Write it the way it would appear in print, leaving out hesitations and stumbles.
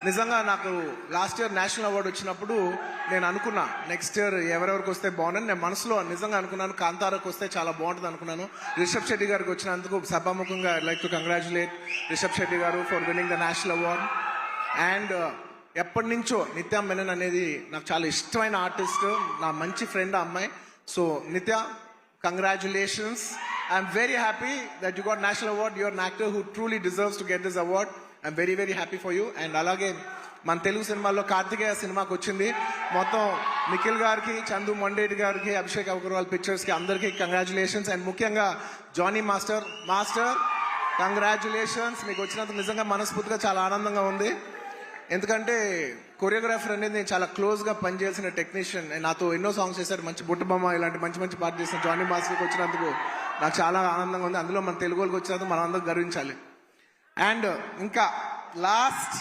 నిజంగా నాకు last year national award వచ్చినప్పుడు నేను అనుకున్నా నెక్స్ట్ ఇయర్ ఎవరెవరికి వస్తే బాగుందని నేను మనసులో నిజంగా అనుకున్నాను. కాంతారాకు వస్తే చాలా బాగుంటుంది అనుకున్నాను. రిషబ్ శెట్టి గారికి వచ్చినందుకు సభాముఖంగా I like to congratulate Rishab Shetty garu for winning the national award. And ఎప్పటి నుంచో నిత్య మెనన్ అనేది నాకు చాలా ఇష్టమైన ఆర్టిస్ట్, నా మంచి ఫ్రెండ్ ఆ అమ్మాయి. సో నిత్య, congratulations. I'm very happy that you got national award. Your an actor who truly deserves to get this award. I'm very very happy for you. And అలాగే మన తెలుగు సినిమాల్లో కార్తికేయ సినిమాకి వచ్చింది. మొత్తం నిఖిల్ గారికి, చందు మొండేటి గారికి, అభిషేక్ అగర్వాల్ పిక్చర్స్కి అందరికీ కంగ్రాచులేషన్స్. అండ్ ముఖ్యంగా జానీ మాస్టర్ కంగ్రాచులేషన్స్. మీకు వచ్చినందుకు నిజంగా మనస్ఫూర్తిగా చాలా ఆనందంగా ఉంది. ఎందుకంటే కొరియోగ్రాఫర్ అనేది నేను చాలా క్లోజ్గా పనిచేసిన టెక్నీషియన్. నాతో ఎన్నో సాంగ్స్ చేశారు, మంచి బుట్టబొమ్మ ఇలాంటి మంచి మంచి పాట చేసిన జానీ మాస్టర్కి వచ్చినందుకు నాకు చాలా ఆనందంగా ఉంది. అందులో మన తెలుగు వాళ్ళకి వచ్చినందుకు మనం అందరూ గర్వించాలి. అండ్ ఇంకా లాస్ట్